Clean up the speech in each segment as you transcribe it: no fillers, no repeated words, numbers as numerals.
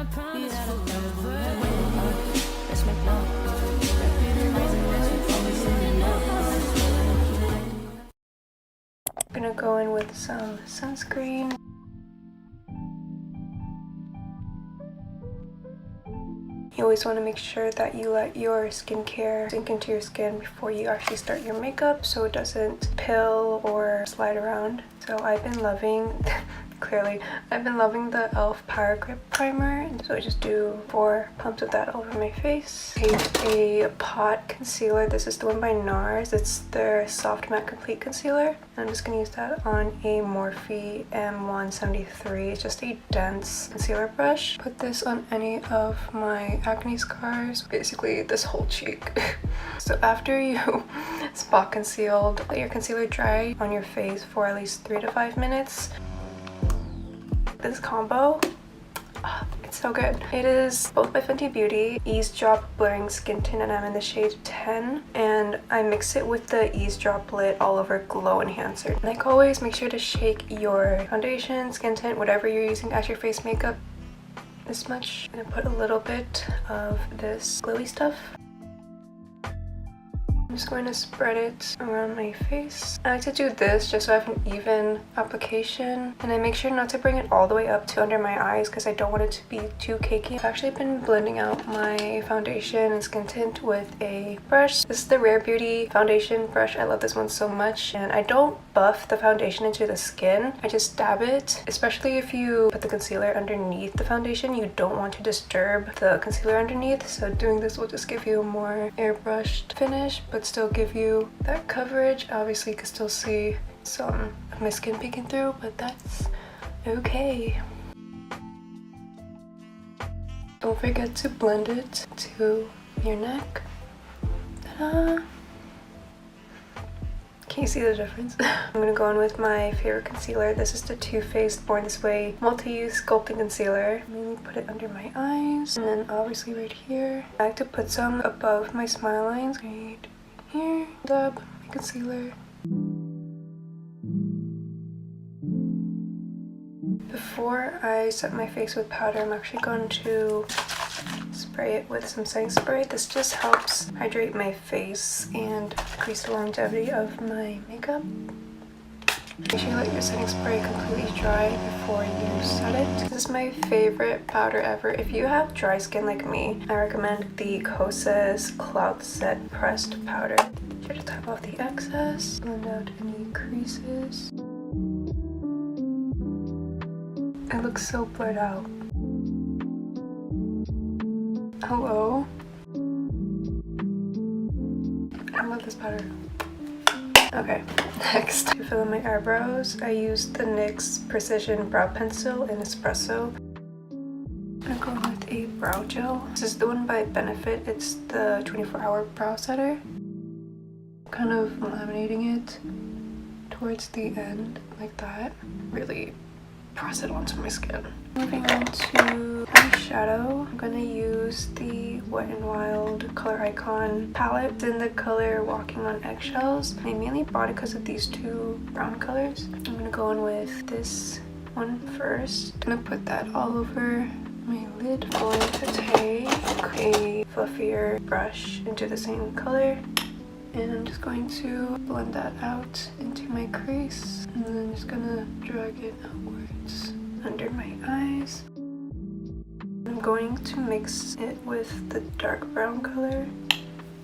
I'm gonna go in with some sunscreen. You always want to make sure that you let your skincare sink into your skin before you actually start your makeup so it doesn't pill or slide around. So I've been loving clearly I've been loving the e.l.f. Power Grip Primer, so I just do 4 pumps of that over my face. Take a pot concealer. This is the one by NARS. It's their Soft Matte Complete Concealer. I'm just going to use that on a Morphe M173. It's just a dense concealer brush. Put this on any of my acne scars, basically this whole cheek. So after you spot concealed, let your concealer dry on your face for at least 3 to 5 minutes. This combo, it's so good. It is both by Fenty Beauty, Eaze Drop Blurring Skin Tint, and I'm in the shade 10. And I mix it with the Eaze Drop Lit All Over Glow Enhancer. Like always, make sure to shake your foundation, skin tint, whatever you're using as your face makeup this much. I'm gonna put a little bit of this glowy stuff. I'm just going to spread it around my face. I like to do this just so I have an even application, and I make sure not to bring it all the way up to under my eyes because I don't want it to be too cakey. I've actually been blending out my foundation and skin tint with a brush. This is the Rare Beauty foundation brush. I love this one so much, and I don't buff the foundation into the skin. I just dab it, especially if you put the concealer underneath the foundation. You don't want to disturb the concealer underneath, so doing this will just give you a more airbrushed finish, but still give you that coverage. Obviously you can still see some of my skin peeking through, but that's okay. Don't forget to blend it to your neck. Ta-da! Can you see the difference? I'm gonna go in with my favorite concealer. This is the Too Faced Born This Way Multi-Use Sculpting Concealer. Mainly put it under my eyes, and then obviously right here. I like to put some above my smile lines. Right here, dab my concealer. Before I set my face with powder, I'm actually going to spray it with some setting spray. This just helps hydrate my face and increase the longevity of my makeup. Make sure you let your setting spray completely dry before you set it. This is my favorite powder ever. If you have dry skin like me, I recommend the Kosas Cloud Set Pressed Powder. Sure to tap off the excess, blend out any creases. It looks so blurred out. Hello? I love this powder. Okay, next, to fill in my eyebrows, I use the NYX Precision Brow Pencil in Espresso. I'm going with a brow gel. This is the one by Benefit. It's the 24-hour brow setter. Kind of laminating it towards the end, like that. Really press it onto my skin. Moving on to eyeshadow, I'm gonna use the Wet n Wild Color Icon palette. It's in the color Walking on Eggshells. I mainly bought it because of these 2 brown colors. I'm gonna go in with this one first. I'm gonna put that all over my lid. I'm going to take a fluffier brush into the same color, and I'm just going to blend that out into my crease, and then I'm just gonna drag it outwards under my eyes. I'm going to mix it with the dark brown color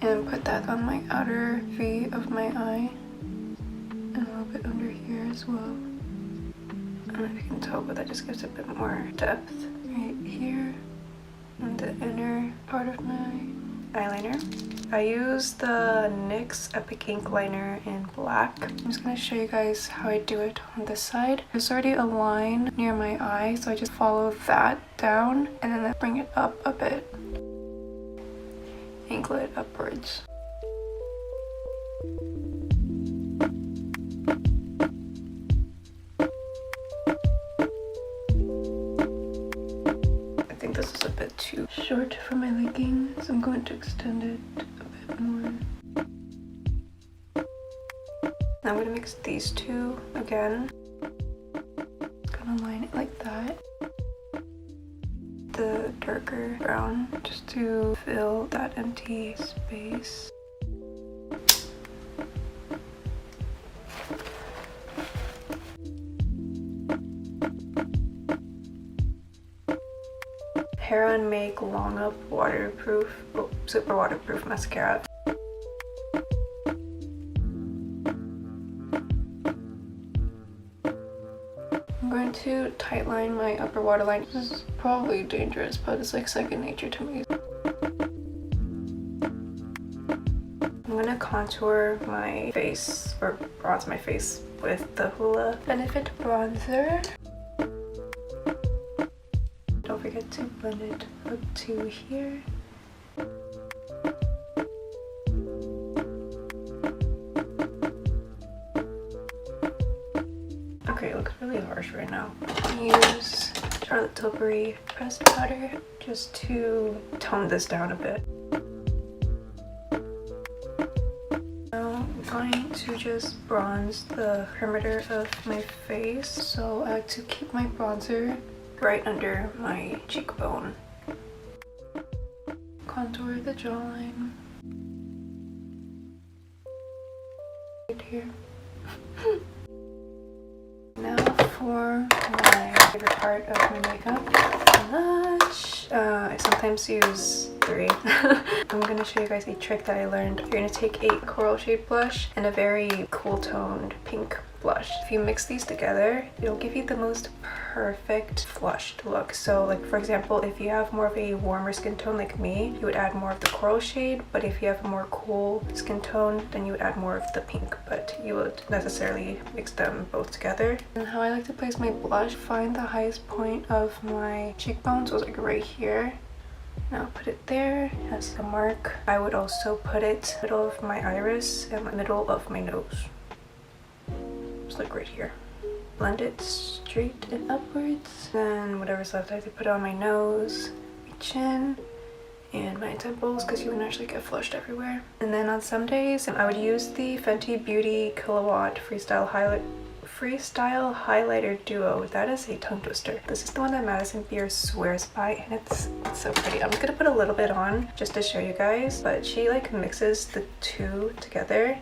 and put that on my outer V of my eye and a little bit under here as well. I don't know if you can tell, but that just gives a bit more depth right here in the inner part of my eyeliner. I use the NYX Epic Ink Liner in black. I'm just going to show you guys how I do it on this side. There's already a line near my eye, so I just follow that down and then I bring it up a bit. Angle it upwards. I think this is a bit too short for my leggings, so I'm going to extend it a bit more. Now I'm going to mix these 2 again. Gonna line it like that. the darker brown just to fill that empty space. Heroine Make Long Up Waterproof, Super Waterproof Mascara. I'm going to tightline my upper waterline. This is probably dangerous, but it's like second nature to me. I'm gonna contour my face, or bronze my face, with the Hoola Benefit Bronzer. Don't forget to blend it up to here. Okay, it looks really harsh right now. Use Charlotte Tilbury pressed powder just to tone this down a bit. Now I'm going to just bronze the perimeter of my face. So I like to keep my bronzer right under my cheekbone. Contour the jawline. Right here. Now for my favorite part of my makeup, blush. I sometimes use 3. I'm going to show you guys a trick that I learned. You're going to take a coral shade blush and a very cool toned pink blush. If you mix these together, it'll give you the most perfect flushed look. So like for example, if you have more of a warmer skin tone like me, you would add more of the coral shade, but if you have a more cool skin tone, then you would add more of the pink, but you would necessarily mix them both together. And how I like to place my blush, find the highest point of my cheekbone, so it's like right here. Now put it there as a mark. I would also put it middle of my iris and the middle of my nose. Just like right here. Blend it straight and upwards. Then whatever's left, I have to put it on my nose, my chin, and my temples because you wouldn't actually get flushed everywhere. And then on some days, I would use the Fenty Beauty Kilowatt Freestyle Highlighter Duo. That is a tongue twister. This is the one that Madison Beer swears by, and it's so pretty. I'm just gonna put a little bit on just to show you guys, but she like mixes the two together.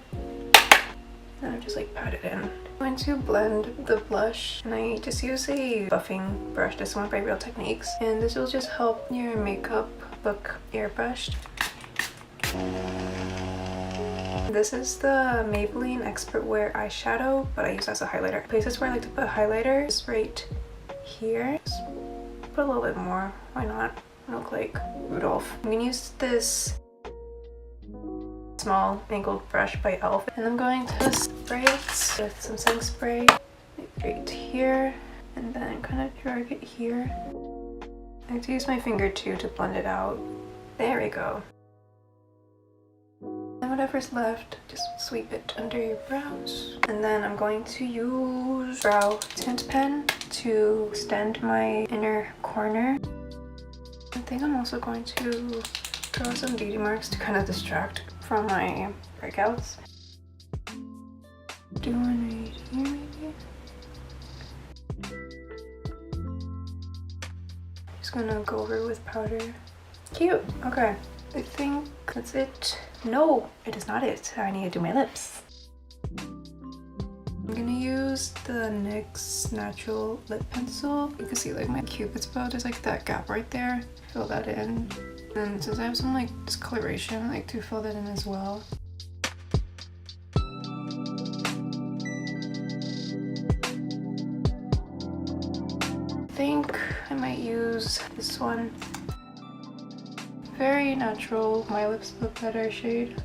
And I just like pat it in. I'm going to blend the blush, and I just use a buffing brush, this one by Real Techniques, and this will just help your makeup look airbrushed. This is the Maybelline Expert Wear eyeshadow, but I use as a highlighter. Places where I like to put highlighter is right here. Just put a little bit more, why not? I look like Rudolph. I'm gonna use this small angled brush by e.l.f. and I'm going to spray it with some setting spray right here, and then kind of drag it here. I like to use my finger too to blend it out. There we go. And whatever's left, just sweep it under your brows. And then I'm going to use brow tint pen to extend my inner corner. I think I'm also going to draw some beauty marks to kind of distract from my breakouts. Do one right here maybe? Just gonna go over with powder. Cute! Okay, I think that's it. No, it is not it. I need to do my lips. I'm gonna use the NYX Natural Lip Pencil. You can see like my cupid's bow, there's like that gap right there. Fill that in. And since I have some like discoloration, I like to fill that in as well. I think I might use this one. Very natural, My Lips Look Better shade.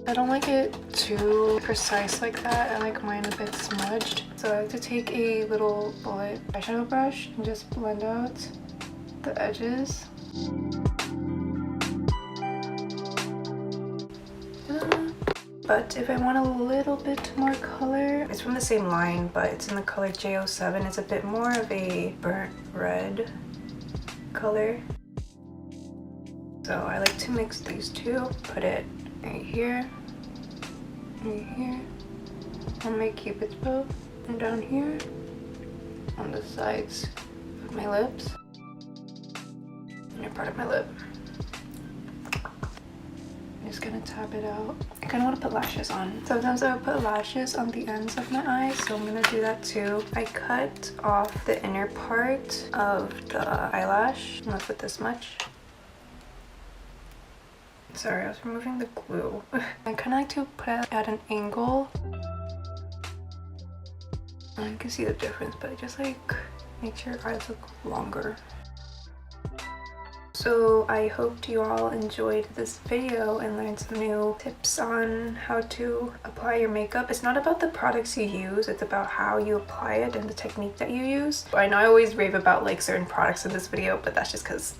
I don't like it too precise like that. I like mine a bit smudged. So I like to take a little bullet eyeshadow brush and just blend out the edges. But if I want a little bit more color, it's from the same line, but it's in the color J07. It's a bit more of a burnt red color. So I like to mix these two, put it right here, on my cupid's bow, and down here on the sides of my lips. inner part of my lip. I'm just gonna tap it out. I kind of want to put lashes on. Sometimes I would put lashes on the ends of my eyes, so I'm gonna do that too. I cut off the inner part of the eyelash. I'm left with this much. Sorry, I was removing the glue. I kind of like to put it at an angle. You can see the difference, but it just like makes your eyes look longer. So I hoped you all enjoyed this video and learned some new tips on how to apply your makeup. It's not about the products you use, it's about how you apply it and the technique that you use. I know I always rave about like certain products in this video, but that's just because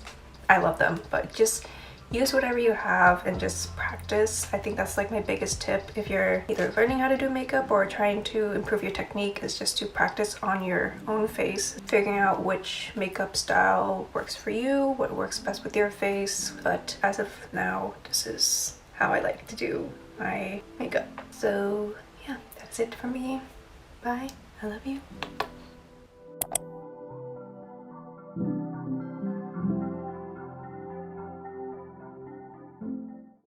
I love them. But just use whatever you have and just practice. I think that's like my biggest tip if you're either learning how to do makeup or trying to improve your technique, is just to practice on your own face, figuring out which makeup style works for you, what works best with your face. But as of now, this is how I like to do my makeup. So yeah, that's it for me. Bye. I love you.